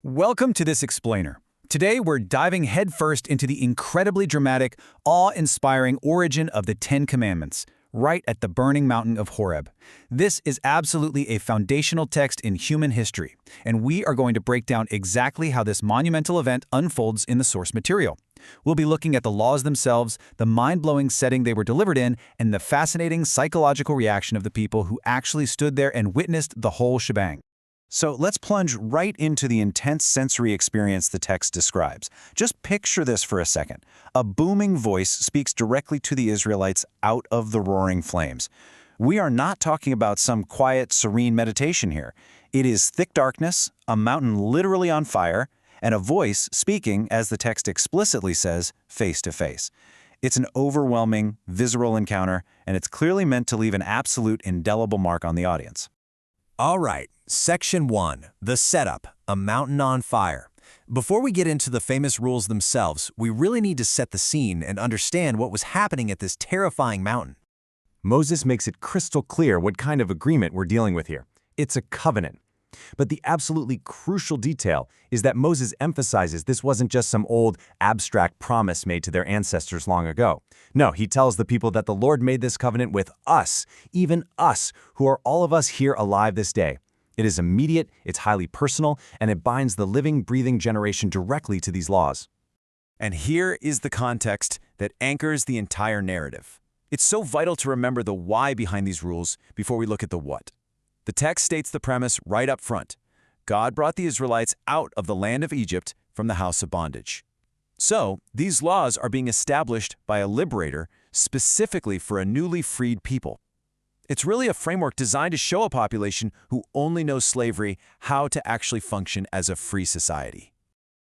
Welcome to this explainer. Today we're diving headfirst into the incredibly dramatic, awe-inspiring origin of the Ten Commandments, right at the burning mountain of Horeb. This is absolutely a foundational text in human history, and we are going to break down exactly how this monumental event unfolds in the source material. We'll be looking at the laws themselves, the mind-blowing setting they were delivered in, and the fascinating psychological reaction of the people who actually stood there and witnessed the whole shebang. So let's plunge right into the intense sensory experience the text describes. Just picture this for a second. A booming voice speaks directly to the Israelites out of the roaring flames. We are not talking about some quiet, serene meditation here. It is thick darkness, a mountain literally on fire, and a voice speaking, as the text explicitly says, face to face. It's an overwhelming, visceral encounter, and it's clearly meant to leave an absolute, indelible mark on the audience. All right, Section 1, the setup, a mountain on fire. Before we get into the famous rules themselves, we really need to set the scene and understand what was happening at this terrifying mountain. Moses makes it crystal clear what kind of agreement we're dealing with here. It's a covenant. But the absolutely crucial detail is that Moses emphasizes this wasn't just some old, abstract promise made to their ancestors long ago. No, he tells the people that the Lord made this covenant with us, even us, who are all of us here alive this day. It is immediate, it's highly personal, and it binds the living, breathing generation directly to these laws. And here is the context that anchors the entire narrative. It's so vital to remember the why behind these rules before we look at the what. The text states the premise right up front. God brought the Israelites out of the land of Egypt from the house of bondage. So, these laws are being established by a liberator specifically for a newly freed people. It's really a framework designed to show a population who only knows slavery how to actually function as a free society.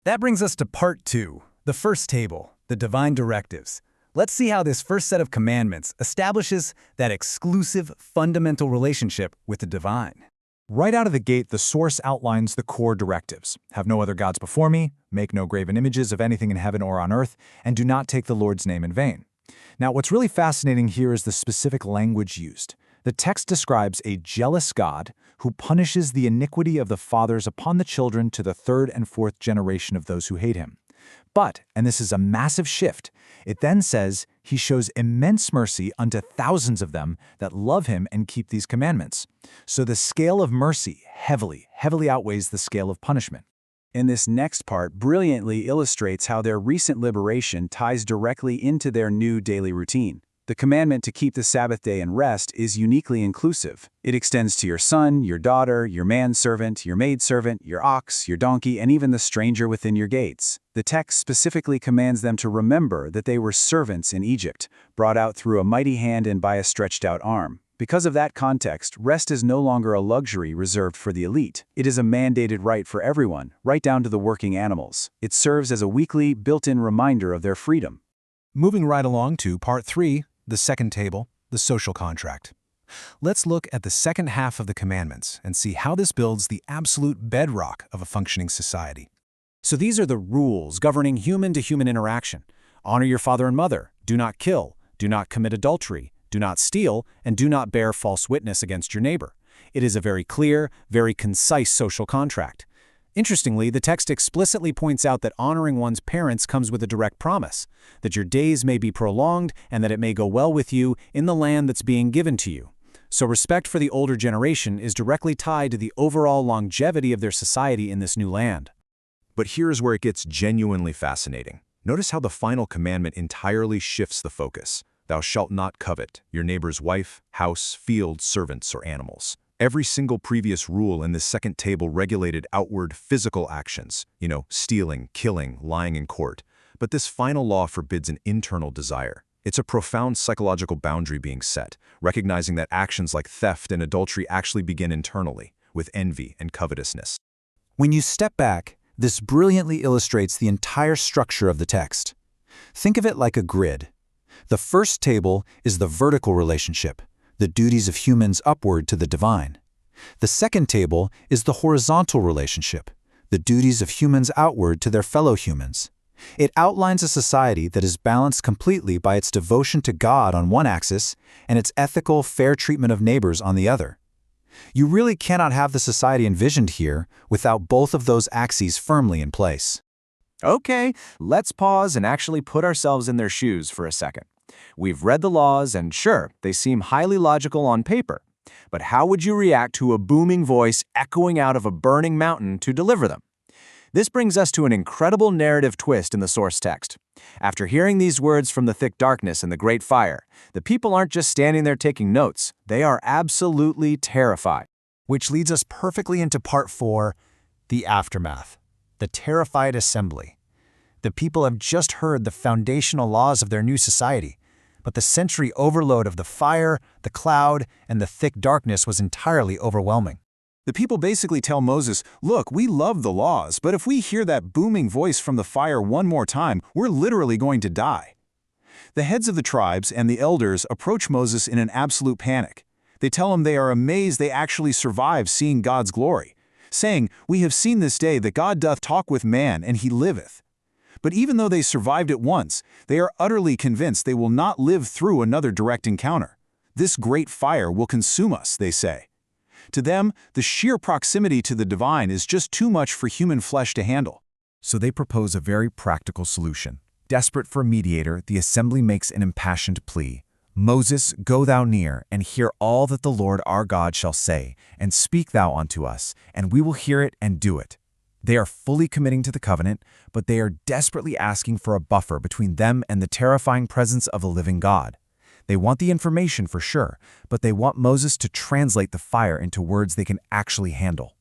That brings us to Part 2, the first table, the divine directives. Let's see how this first set of commandments establishes that exclusive, fundamental relationship with the divine. Right out of the gate, the source outlines the core directives. Have no other gods before me, make no graven images of anything in heaven or on earth, and do not take the Lord's name in vain. Now, what's really fascinating here is the specific language used. The text describes a jealous God who punishes the iniquity of the fathers upon the children to the third and fourth generation of those who hate him. But, and this is a massive shift, it then says he shows immense mercy unto thousands of them that love him and keep these commandments. So the scale of mercy heavily outweighs the scale of punishment. And this next part brilliantly illustrates how their recent liberation ties directly into their new daily routine. The commandment to keep the Sabbath day and rest is uniquely inclusive. It extends to your son, your daughter, your manservant, your maidservant, your ox, your donkey, and even the stranger within your gates. The text specifically commands them to remember that they were servants in Egypt, brought out through a mighty hand and by a stretched out arm. Because of that context, rest is no longer a luxury reserved for the elite. It is a mandated right for everyone, right down to the working animals. It serves as a weekly, built-in reminder of their freedom. Moving right along to Part 3, the second table, the social contract. Let's look at the second half of the commandments and see how this builds the absolute bedrock of a functioning society. So these are the rules governing human-to-human interaction. Honor your father and mother. Do not kill. Do not commit adultery. Do not steal. And do not bear false witness against your neighbor. It is a very clear, very concise social contract. Interestingly, the text explicitly points out that honoring one's parents comes with a direct promise, that your days may be prolonged and that it may go well with you in the land that's being given to you. So respect for the older generation is directly tied to the overall longevity of their society in this new land. But here's where it gets genuinely fascinating. Notice how the final commandment entirely shifts the focus. Thou shalt not covet your neighbor's wife, house, field, servants, or animals. Every single previous rule in this second table regulated outward physical actions, stealing, killing, lying in court. But this final law forbids an internal desire. It's a profound psychological boundary being set, recognizing that actions like theft and adultery actually begin internally, with envy and covetousness. When you step back, this brilliantly illustrates the entire structure of the text. Think of it like a grid. The first table is the vertical relationship, the duties of humans upward to the divine. The second table is the horizontal relationship, the duties of humans outward to their fellow humans. It outlines a society that is balanced completely by its devotion to God on one axis and its ethical, fair treatment of neighbors on the other. You really cannot have the society envisioned here without both of those axes firmly in place. Okay, let's pause and actually put ourselves in their shoes for a second. We've read the laws, and sure, they seem highly logical on paper. But how would you react to a booming voice echoing out of a burning mountain to deliver them? This brings us to an incredible narrative twist in the source text. After hearing these words from the thick darkness and the great fire, the people aren't just standing there taking notes, they are absolutely terrified. Which leads us perfectly into part 4, the aftermath, the terrified assembly. The people have just heard the foundational laws of their new society, but the sensory overload of the fire, the cloud, and the thick darkness was entirely overwhelming. The people basically tell Moses, look, we love the laws, but if we hear that booming voice from the fire one more time, we're literally going to die. The heads of the tribes and the elders approach Moses in an absolute panic. They tell him they are amazed they actually survived seeing God's glory, saying, we have seen this day that God doth talk with man, and he liveth. But even though they survived it once, they are utterly convinced they will not live through another direct encounter. This great fire will consume us, they say. To them, the sheer proximity to the divine is just too much for human flesh to handle. So they propose a very practical solution. Desperate for a mediator, the assembly makes an impassioned plea. Moses, go thou near, and hear all that the Lord our God shall say, and speak thou unto us, and we will hear it and do it. They are fully committing to the covenant, but they are desperately asking for a buffer between them and the terrifying presence of the living God. They want the information for sure, but they want Moses to translate the fire into words they can actually handle.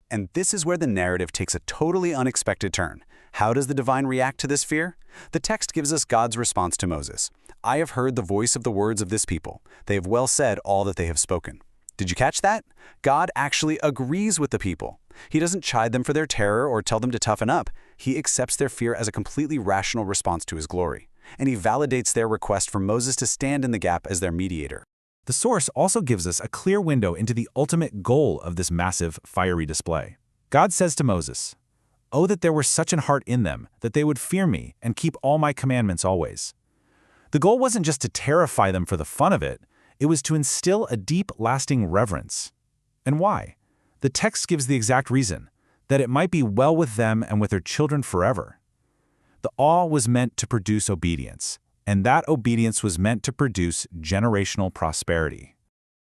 And this is where the narrative takes a totally unexpected turn. How does the divine react to this fear? The text gives us God's response to Moses. I have heard the voice of the words of this people. They have well said all that they have spoken. Did you catch that? God actually agrees with the people. He doesn't chide them for their terror or tell them to toughen up. He accepts their fear as a completely rational response to his glory. And he validates their request for Moses to stand in the gap as their mediator. The source also gives us a clear window into the ultimate goal of this massive, fiery display. God says to Moses, "Oh, that there were such an heart in them, that they would fear me and keep all my commandments always." The goal wasn't just to terrify them for the fun of it, it was to instill a deep, lasting reverence. And why? The text gives the exact reason, that it might be well with them and with their children forever. The awe was meant to produce obedience, and that obedience was meant to produce generational prosperity.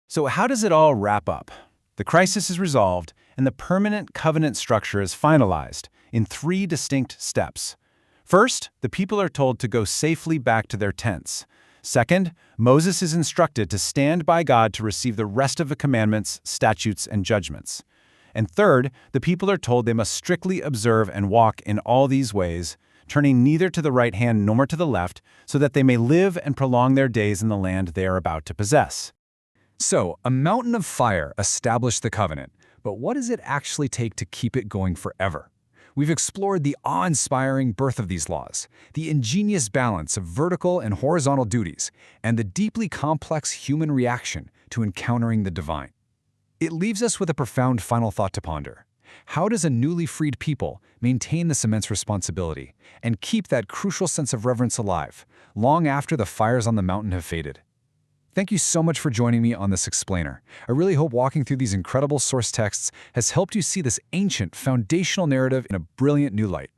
So how does it all wrap up? The crisis is resolved, and the permanent covenant structure is finalized in 3 distinct steps. First, the people are told to go safely back to their tents. Second, Moses is instructed to stand by God to receive the rest of the commandments, statutes, and judgments. And third, the people are told they must strictly observe and walk in all these ways, turning neither to the right hand nor to the left, so that they may live and prolong their days in the land they are about to possess. So, a mountain of fire established the covenant, but what does it actually take to keep it going forever? We've explored the awe-inspiring birth of these laws, the ingenious balance of vertical and horizontal duties, and the deeply complex human reaction to encountering the divine. It leaves us with a profound final thought to ponder. How does a newly freed people maintain this immense responsibility and keep that crucial sense of reverence alive, long after the fires on the mountain have faded? Thank you so much for joining me on this explainer. I really hope walking through these incredible source texts has helped you see this ancient, foundational narrative in a brilliant new light.